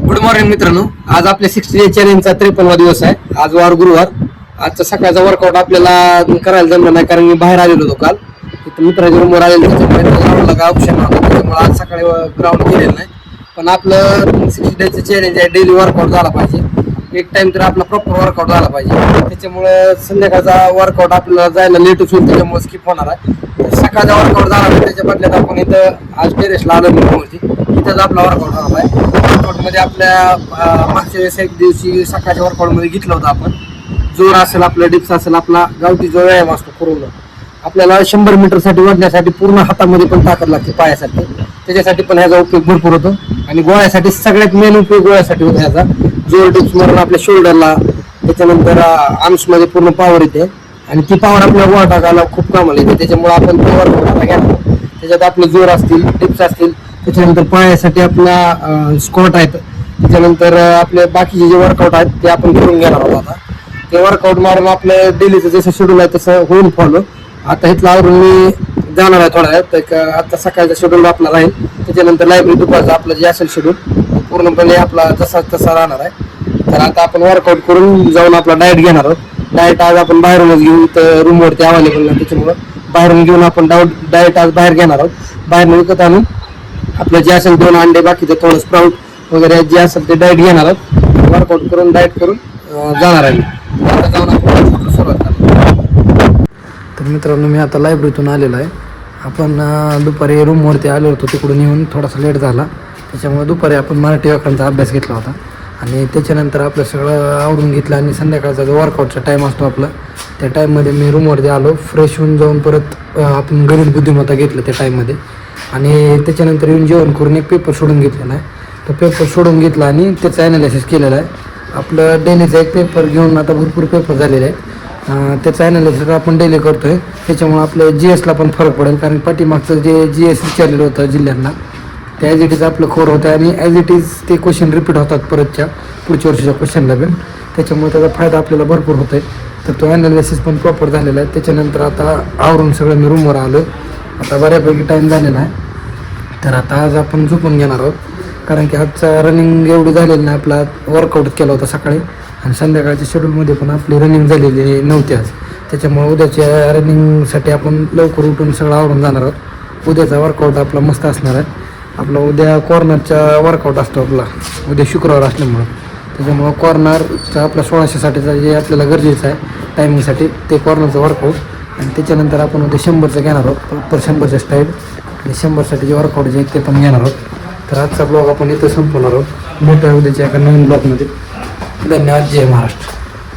Good morning मित्रांनो. आज आपल्या 60 डे चॅलेंजचा 53वा दिवस आहे. आज वार गुरुवार. आजचा सकाळचा वर्कआउट आपल्याला करायला जमलं नाही कारण मी बाहेर आलेलो होतो काल. तिथं मित्राच्या रूमवर आलेलो त्याच्यामुळे काय ऑप्शन नव्हता, त्याच्यामुळे आज सकाळी ग्राउंड केलेलं नाही. पण आपलं 60 डेचं चॅलेंज आहे, डेली वर्कआउट झाला पाहिजे. एक टाइम तर आपला प्रॉपर वर्कआउट झाला पाहिजे. त्याच्यामुळे संध्याकाळचा वर्कआउट आपल्याला जायला लेटच होईल, त्याच्यामुळे स्किप होणार आहे. सकाळचा वर्कआउट झाला नाही, त्याच्या बदल्यात आपण इथं आज टेरेसला आलो रूमवरती. तिथंच आपला वर्कआउट झाला आहे. वर्कआउटमध्ये आपल्या मागच्या वेळेस एक दिवशी सकाळच्या वर्कआउटमध्ये घेतलं होतं आपण. जोर असेल, आपलं डिप्स असेल, आपला गावठी जो व्यायाम असतो पूर्ण. आपल्याला 100 मीटरसाठी वाढण्यासाठी पूर्ण हातामध्ये पण ताकद लागते, पायासाठी. त्याच्यासाठी पण ह्याचा उपयोग भरपूर होतो. आणि गोळ्यासाठी सगळ्यात मेन उपयोग गोळ्यासाठी होतो ह्याचा. जोर डिप्स मारून आपल्या शोल्डरला, त्याच्यानंतर आर्म्समध्ये पूर्ण पॉवर येते. आणि ती पॉवर आपल्या गोळा टाकायला खूप कामाला येते. त्याच्यामुळे आपण तो वर्कआउट घेणार. त्याच्यात आपले जोर असतील, डिप्स असतील, त्याच्यानंतर पायासाठी आपला स्क्वॉट आहेत, त्याच्यानंतर आपले बाकीचे जे वर्कआउट आहेत ते आपण करून घेणार आहोत. आता ते वर्कआउट मारून आपलं डेलीचं जसं शेड्यूल आहे तसं होऊन फॉलो. आता इथलं आवरून मी जाणार आहे थोडा वेळ. आता सकाळचा शेड्यूल आपला राहील, त्याच्यानंतर लायब्ररी दुपारचं आपलं जे असेल शेड्यूल पूर्णपणे आपला तसा राहणार आहे. तर आता आपण वर्कआउट करून जाऊन आपला डाएट घेणार आहोत. डाएट आज आपण बाहेरूनच घेऊ, तर रूमवरती अवेलेबल नाही, त्याच्यामुळं बाहेरून घेऊन आपण डाएट आज बाहेर घेणार आहोत. बाहेर विकत आणून आपलं जे असेल 2 अंडे, बाकीचं थोडं स्प्राउट वगैरे जे असेल ते डाएट घेणार आहोत. वर्कआउट करून डाएट करून जाणार आहे. आता जाऊन आपण सुरुवात करणार. तर मित्रांनो, मी आता लायब्ररीतून आलेलो आहे. आपण दुपारी रूमवरती आलो होतो, तिकडून येऊन थोडासा लेट झाला, त्याच्यामुळे दुपारी आपण मराठी व्याकरणाचा अभ्यास घेतला होता. आणि त्याच्यानंतर आपलं सगळं आवरून घेतलं. आणि संध्याकाळचा जो वर्कआउटचा टाईम असतो आपला, त्या टाईममध्ये मी रूमवरती आलो. फ्रेश होऊन जाऊन परत आपण गणित बुद्धिमत्ता घेतलं त्या टाईममध्ये. आणि त्याच्यानंतर येऊन जेवण करून एक पेपर सोडून घेतलेला आहे. तो पेपर सोडून घेतला आणि त्याचं ॲनालिसिस केलेलं आहे. आपलं डेलीचा एक पेपर घेऊन आता भरपूर पेपर झालेले आहेत. त्याचं ॲनालिसिस आपण डेली करतो आहे. त्याच्यामुळे आपलं GSला पण फरक पडेल, कारण पाठीमागचं जे GS विचारलेलं होतं जिल्ह्यांना, ते ॲज इट इज आपलं खोर होतं. आणि ॲज इट इज ते क्वेश्चन रिपीट होतात पुढच्या वर्षीच्या क्वेश्चनला पण. त्याच्यामुळे त्याचा फायदा आपल्याला भरपूर होतो आहे. तर तो ॲनालिसिस पण प्रॉपर झालेला आहे. त्याच्यानंतर आता आवरून सगळं मी रूमवर आलो. आता बऱ्यापैकी टाईम झालेला आहे. तर आता आज आपण झोपून घेणार आहोत, कारण की आजचा रनिंग एवढी झालेली नाही. आपला वर्कआउट केला होता सकाळी, आणि संध्याकाळच्या शेड्यूलमध्ये पण आपली रनिंग झालेली नव्हती आज. त्याच्यामुळे उद्याच्या रनिंगसाठी आपण लवकर उठून सगळं आवरून जाणार आहोत. उद्याचा वर्कआउट आपला मस्त असणार आहे. आपला उद्या कॉर्नरचा वर्कआउट असतो आपला, उद्या शुक्रवार असल्यामुळं. त्याच्यामुळं कॉर्नरचा आपला 1600साठीचा जे आपल्याला गरजेचं आहे टायमिंगसाठी, ते कॉर्नरचं वर्कआउट. आणि त्याच्यानंतर आपण उद्या 100चं घेणार आहोत, प्रॉपर 100चं स्टाईल. आणि 100साठी जे वर्कआउट जे ते पण घेणार आहोत. तर आजचा ब्लॉग आपण इथं संपवणार आहोत. भेटूया उद्याच्या एका नवीन ब्लॉगमध्ये. धन्यवाद. जय महाराष्ट्र.